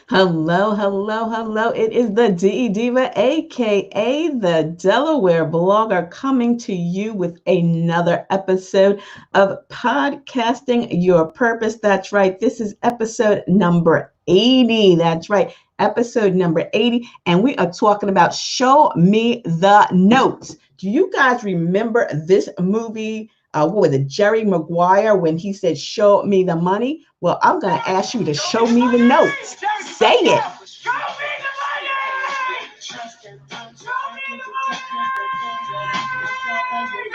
Hello, hello, hello. It is the DE Diva, aka the Delaware blogger, coming to you with another episode of Podcasting Your Purpose. That's right. This is episode number 80. That's right. Episode number 80. And we are talking about Show Me the Notes. Do you guys remember this movie? What was it, Jerry Maguire, when he said, "Show me the money"? Well, I'm going to ask you to show me the notes. Say it. Show me the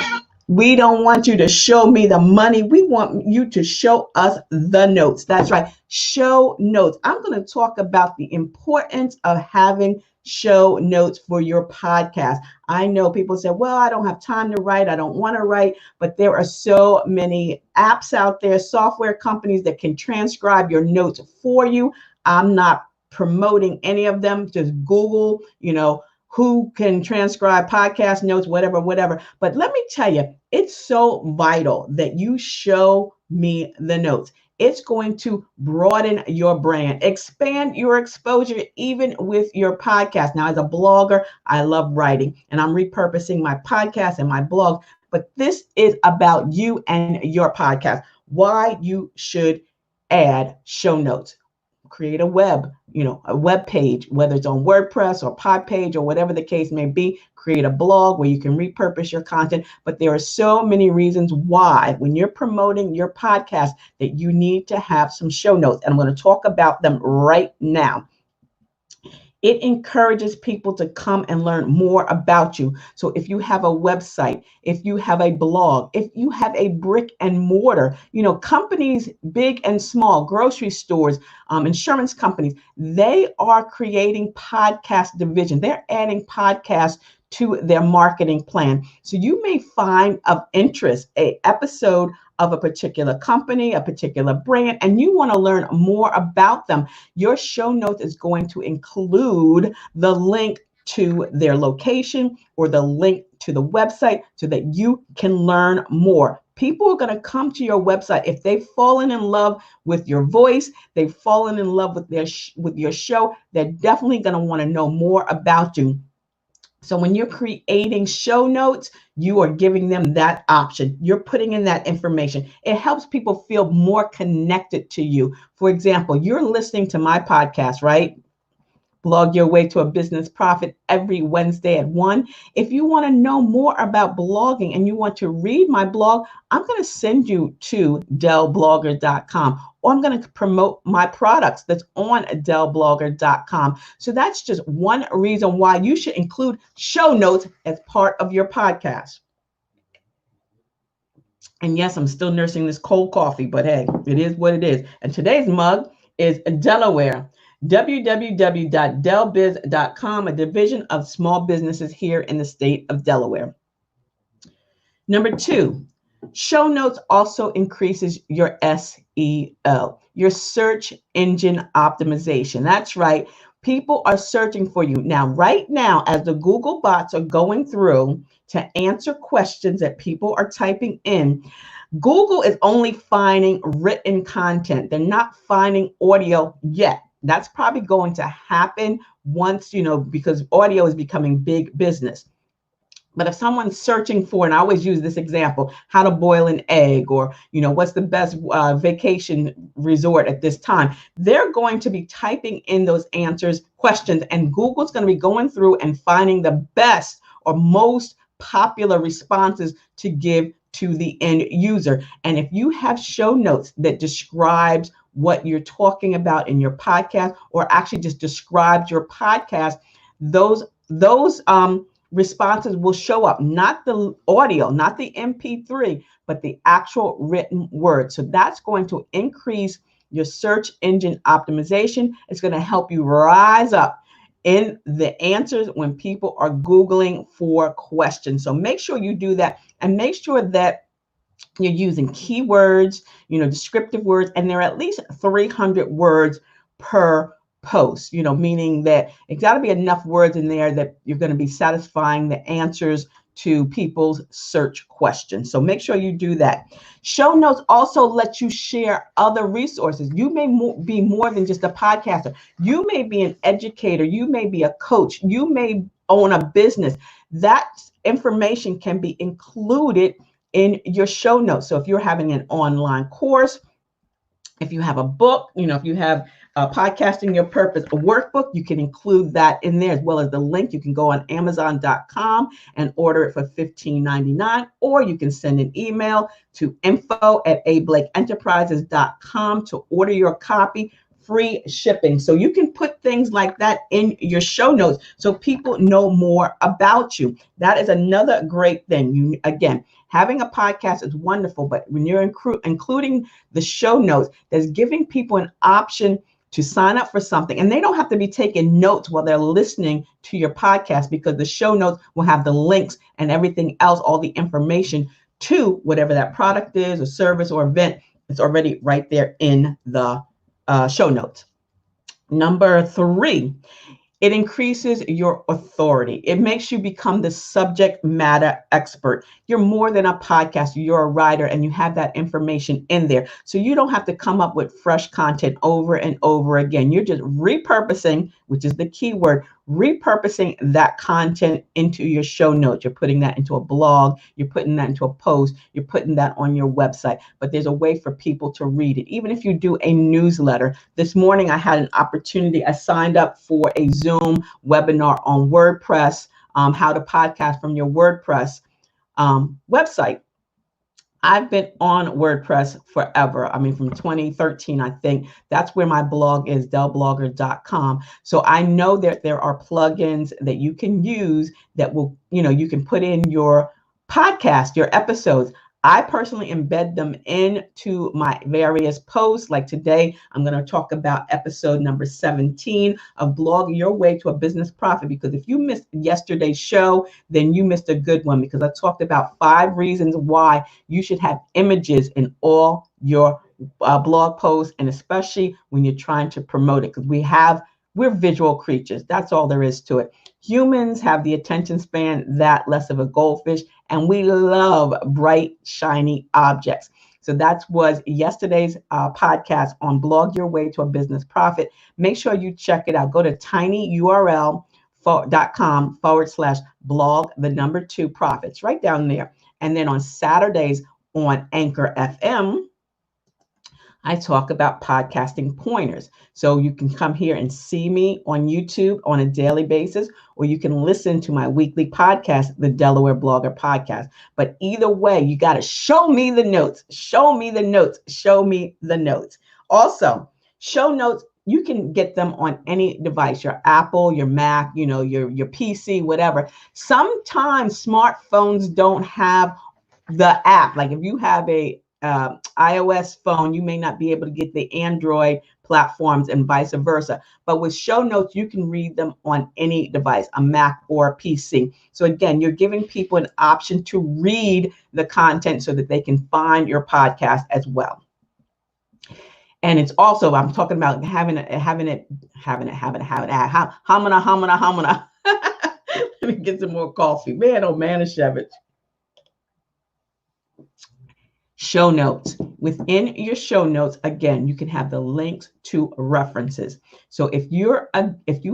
money. We don't want you to show me the money. We want you to show us the notes. That's right. Show notes. I'm going to talk about the importance of having show notes for your podcast. I know people say, well, I don't have time to write. I don't want to write, but there are so many apps out there, software companies that can transcribe your notes for you. I'm not promoting any of them. Just Google, who can transcribe podcast notes, whatever. But let me tell you, it's so vital that you show me the notes. It's going to broaden your brand, expand your exposure, even with your podcast. Now, as a blogger, I love writing, and I'm repurposing my podcast and my blog. But this is about you and your podcast, why you should add show notes. Create a web page, whether it's on WordPress or Podpage or whatever the case may be. Create a blog where you can repurpose your content. But there are so many reasons why, when you're promoting your podcast, that you need to have some show notes. And I'm going to talk about them right now. It encourages people to come and learn more about you. So if you have a website, if you have a blog, if you have a brick and mortar, companies big and small, grocery stores, insurance companies, they are creating podcast division. They're adding podcasts to their marketing plan. So you may find of interest a episode of a particular company, a particular brand, and you want to learn more about them. Your show notes is going to include the link to their location or the link to the website so that you can learn more. People are going to come to your website if they've fallen in love with your voice, they've fallen in love with your show. They're definitely going to want to know more about you. So when you're creating show notes, you are giving them that option. You're putting in that information. It helps people feel more connected to you. For example, you're listening to my podcast, right? Blog Your Way to a Business Profit every Wednesday at 1. If you want to know more about blogging and you want to read my blog, I'm going to send you to delblogger.com, or I'm going to promote my products that's on delblogger.com. So that's just one reason why you should include show notes as part of your podcast. And yes, I'm still nursing this cold coffee, but hey, it is what it is. And today's mug is Delaware. www.delbiz.com, a division of small businesses here in the state of Delaware. Number 2, show notes also increases your SEO, your search engine optimization. That's right. People are searching for you. Now, right now, as the Google bots are going through to answer questions that people are typing in, Google is only finding written content. They're not finding audio yet. That's probably going to happen once, because audio is becoming big business. But if someone's searching for, and I always use this example, how to boil an egg, or, what's the best vacation resort at this time, they're going to be typing in those questions, and Google's going to be going through and finding the best or most popular responses to give to the end user. And if you have show notes that describes what you're talking about in your podcast, or actually just describes your podcast, those responses will show up, not the audio, not the MP3, but the actual written word. So that's going to increase your search engine optimization. It's going to help you rise up in the answers when people are Googling for questions. So make sure you do that, and make sure that you're using keywords, descriptive words, and there are at least 300 words per post, meaning that it's got to be enough words in there that you're going to be satisfying the answers to people's search questions. So make sure you do that. Show notes also let you share other resources. You may be more than just a podcaster. You may be an educator. You may be a coach. You may own a business. That information can be included in your show notes. So if you're having an online course, if you have a book, if you have Podcasting Your Purpose, a workbook, you can include that in there, as well as the link. You can go on Amazon.com and order it for $15.99, or you can send an email to info@ablakeenterprises.com to order your copy. Free shipping. So you can put things like that in your show notes so people know more about you. That is another great thing. Again, having a podcast is wonderful, but when you're including the show notes, that's giving people an option to sign up for something. And they don't have to be taking notes while they're listening to your podcast, because the show notes will have the links and everything else, all the information to whatever that product is, or service, or event. It's already right there in the show notes. Number 3, it increases your authority. It makes you become the subject matter expert. You're more than a podcaster. You're a writer, and you have that information in there. So you don't have to come up with fresh content over and over again. You're just repurposing, which is the key word, repurposing that content into your show notes. You're putting that into a blog. You're putting that into a post. You're putting that on your website. But there's a way for people to read it. Even if you do a newsletter. This morning, I had an opportunity. I signed up for a Zoom webinar on WordPress, how to podcast from your WordPress website. I've been on WordPress forever. I mean, from 2013, I think. That's where my blog is, delblogger.com. So I know that there are plugins that you can use that will, you can put in your podcast, your episodes. I personally embed them into my various posts. Like today, I'm going to talk about episode number 17 of Blog Your Way to a Business Profit. Because if you missed yesterday's show, then you missed a good one, because I talked about 5 reasons why you should have images in all your blog posts, and especially when you're trying to promote it, because we're visual creatures. That's all there is to it. Humans have the attention span that less of a goldfish, and we love bright, shiny objects. So that was yesterday's podcast on Blog Your Way to a Business Profit. Make sure you check it out. Go to tinyurl.com/blog2profits, right down there. And then on Saturdays on Anchor FM, I talk about podcasting pointers. So you can come here and see me on YouTube on a daily basis, or you can listen to my weekly podcast, the Delaware Blogger Podcast. But either way, you got to show me the notes. Show me the notes. Show me the notes. Also, show notes, you can get them on any device, your Apple, your Mac, your PC, whatever. Sometimes smartphones don't have the app. Like if you have a iOS phone, you may not be able to get the Android platforms, and vice versa. But with show notes, you can read them on any device, a Mac or a PC. So again, you're giving people an option to read the content so that they can find your podcast as well. And it's also, I'm talking about having it. Hamana. Let me get some more coffee. Man, oh, Manischewitz. Show notes. Within your show notes, again, you can have the links to references. So if you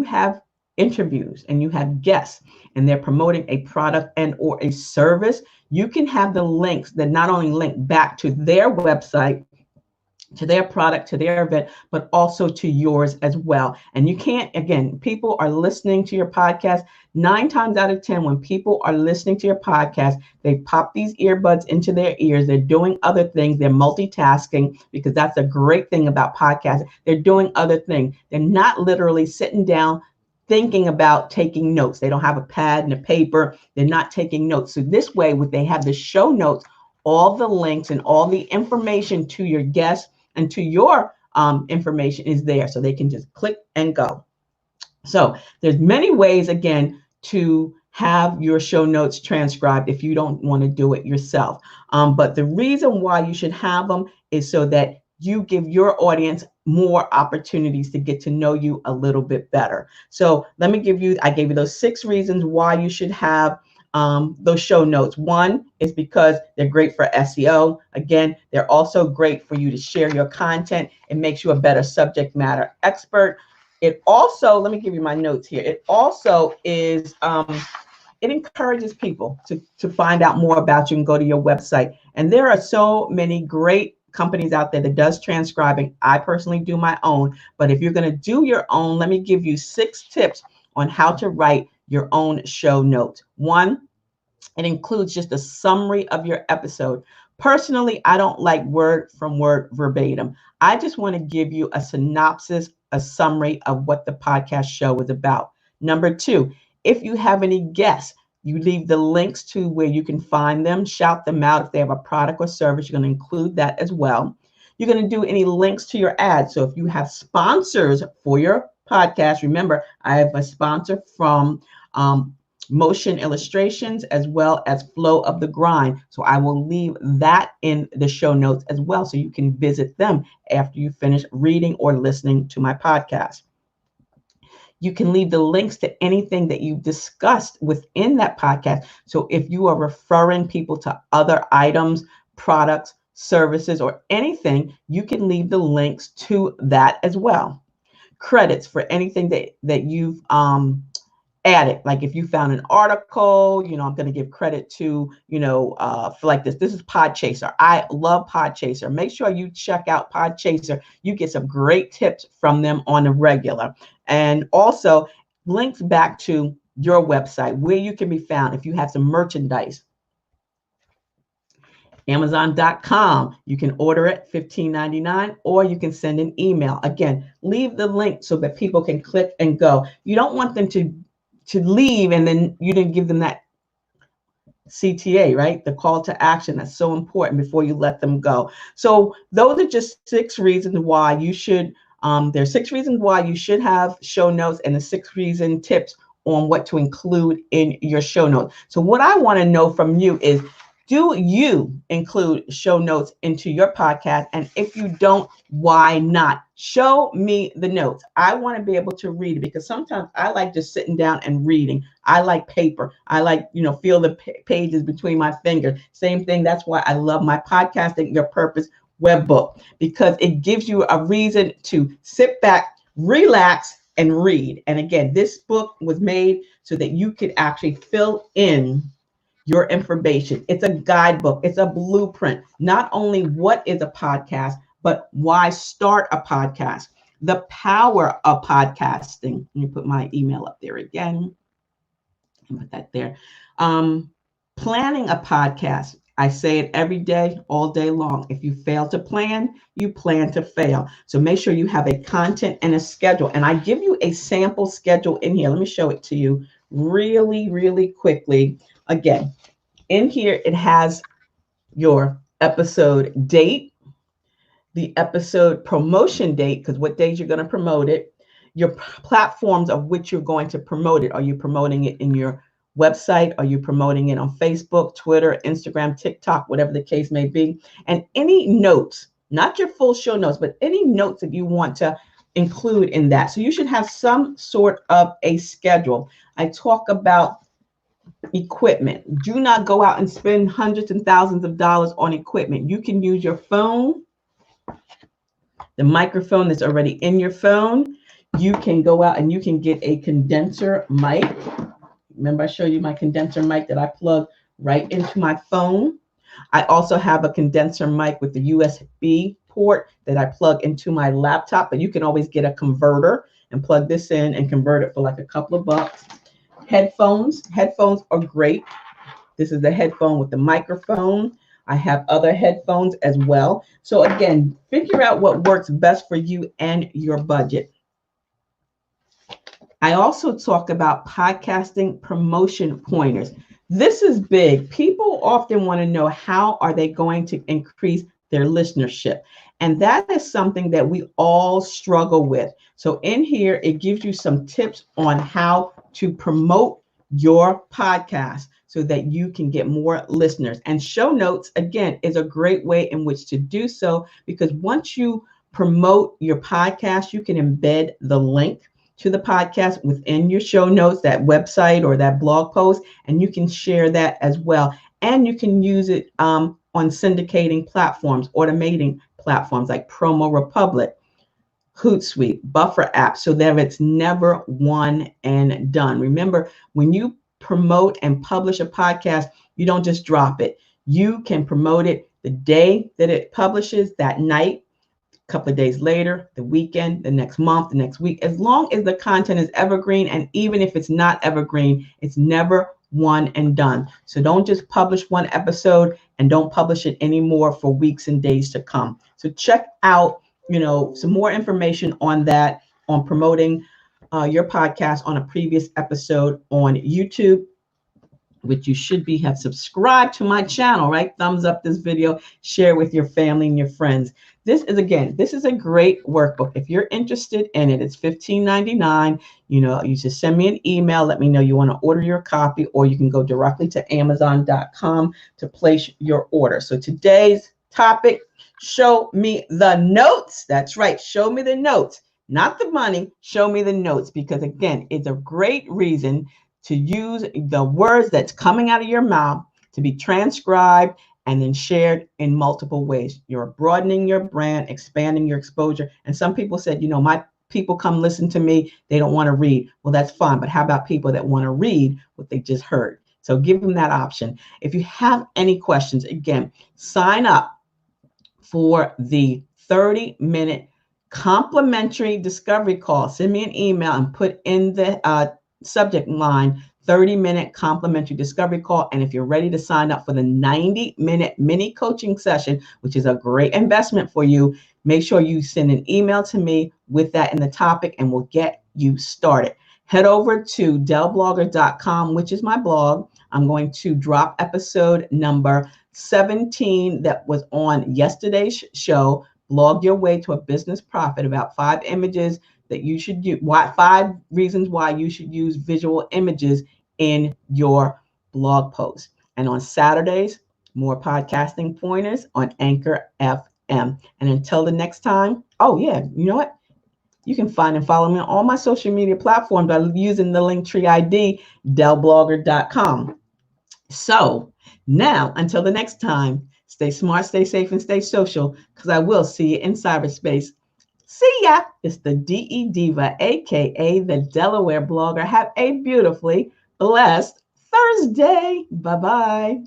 have interviews and you have guests and they're promoting a product and or a service, you can have the links that not only link back to their website, to their product, to their event, but also to yours as well. And you can't, again, people are listening to your podcast. 9 times out of 10, when people are listening to your podcast, they pop these earbuds into their ears. They're doing other things. They're multitasking, because that's a great thing about podcasts. They're doing other things. They're not literally sitting down thinking about taking notes. They don't have a pad and a paper. They're not taking notes. So this way, when they have the show notes, all the links and all the information to your guests and to your information is there, so they can just click and go. So there's many ways, again, to have your show notes transcribed if you don't want to do it yourself. But the reason why you should have them is so that you give your audience more opportunities to get to know you a little bit better. So let me I gave you those 6 reasons why you should have those show notes. One is because they're great for SEO. Again, they're also great for you to share your content. It makes you a better subject matter expert. It also, let me give you my notes here. It also is, it encourages people to find out more about you and go to your website. And there are so many great companies out there that does transcribing. I personally do my own, but if you're going to do your own, let me give you 6 tips on how to write your own show notes. One, it includes just a summary of your episode. Personally, I don't like word from word verbatim. I just want to give you a synopsis, a summary of what the podcast show is about. Number 2, if you have any guests, you leave the links to where you can find them, shout them out. If they have a product or service, you're going to include that as well. You're going to do any links to your ads. So if you have sponsors for your podcast, remember, I have a sponsor from Motion Illustrations as well as Flow of the Grind. So I will leave that in the show notes as well, so you can visit them after you finish reading or listening to my podcast. You can leave the links to anything that you've discussed within that podcast. So if you are referring people to other items, products, services, or anything, you can leave the links to that as well. Credits for anything that you've added. Like if you found an article, I'm going to give credit to, for like this is Podchaser. I love Podchaser. Make sure you check out Podchaser. You get some great tips from them on a regular. And also links back to your website where you can be found if you have some merchandise. Amazon.com, you can order it $15.99, or you can send an email. Again, leave the link so that people can click and go. You don't want them to leave and then you didn't give them that CTA, right? The call to action. That's so important before you let them go. So those are just 6 reasons why you should, there's 6 reasons why you should have show notes, and the 6 reason tips on what to include in your show notes. So what I want to know from you is, do you include show notes into your podcast? And if you don't, why not? Show me the notes. I want to be able to read it, because sometimes I like just sitting down and reading. I like paper. I like, feel the pages between my fingers. Same thing. That's why I love my Podcasting Your Purpose webbook, because it gives you a reason to sit back, relax, and read. And again, this book was made so that you could actually fill in your information. It's a guidebook. It's a blueprint. Not only what is a podcast, but why start a podcast. The power of podcasting. Let me put my email up there again. And put that there. Planning a podcast. I say it every day, all day long. If you fail to plan, you plan to fail. So make sure you have a content and a schedule. And I give you a sample schedule in here. Let me show it to you really, really quickly. Again, in here, it has your episode date, the episode promotion date, because what days you're going to promote it, your platforms of which you're going to promote it. Are you promoting it in your website? Are you promoting it on Facebook, Twitter, Instagram, TikTok, whatever the case may be? And any notes, not your full show notes, but any notes that you want to include in that. So you should have some sort of a schedule. I talk about equipment. Do not go out and spend hundreds and thousands of dollars on equipment. You can use your phone, the microphone that's already in your phone. You can go out and you can get a condenser mic. Remember, I showed you my condenser mic that I plug right into my phone. I also have a condenser mic with the USB port that I plug into my laptop, but you can always get a converter and plug this in and convert it for like a couple of bucks. Headphones are great. This is the headphone with the microphone. I have other headphones as well. So again, figure out what works best for you and your budget. I also talk about podcasting promotion pointers. This is big. People often want to know, how are they going to increase their listenership? And that is something that we all struggle with. So in here, it gives you some tips on how to promote your podcast so that you can get more listeners. And show notes, again, is a great way in which to do so, because once you promote your podcast, you can embed the link to the podcast within your show notes, that website or that blog post, and you can share that as well. And you can use it on syndicating platforms, automating platforms like Promo Republic, Hootsuite, Buffer app, so that it's never one and done. Remember, when you promote and publish a podcast, you don't just drop it. You can promote it the day that it publishes, that night, a couple of days later, the weekend, the next month, the next week, as long as the content is evergreen. And even if it's not evergreen, it's never one and done. So don't just publish one episode and don't publish it anymore for weeks and days to come. So check out, some more information on that, on promoting your podcast on a previous episode on YouTube, which you should have subscribed to my channel, right? Thumbs up this video, share with your family and your friends. This is a great workbook. If you're interested in it, it's $15.99. You just send me an email, let me know you want to order your copy, or you can go directly to Amazon.com to place your order. So today's topic, show me the notes. That's right, show me the notes, not the money, show me the notes, because again, it's a great reason to use the words that's coming out of your mouth to be transcribed and then shared in multiple ways. You're broadening your brand, expanding your exposure. And some people said, my people come listen to me, they don't want to read. Well, that's fine. But how about people that want to read what they just heard? So give them that option. If you have any questions, again, sign up for the 30-minute complimentary discovery call. Send me an email and put in the subject line 30-minute complimentary discovery call. And if you're ready to sign up for the 90-minute mini coaching session, which is a great investment for you, make sure you send an email to me with that in the topic and we'll get you started. Head over to delblogger.com, which is my blog. I'm going to drop episode number 17 that was on yesterday's show, Blog Your Way to a Business Profit, about 5 images that you should use, 5 reasons why you should use visual images in your blog post. And on Saturdays, more podcasting pointers on Anchor FM. And until the next time, oh yeah, you know what? You can find and follow me on all my social media platforms by using the Linktree ID, delblogger.com. So now, until the next time, stay smart, stay safe, and stay social, because I will see you in cyberspace. See ya. It's the DE Diva, aka the Delaware blogger. Have a beautifully blessed Thursday. Bye-bye.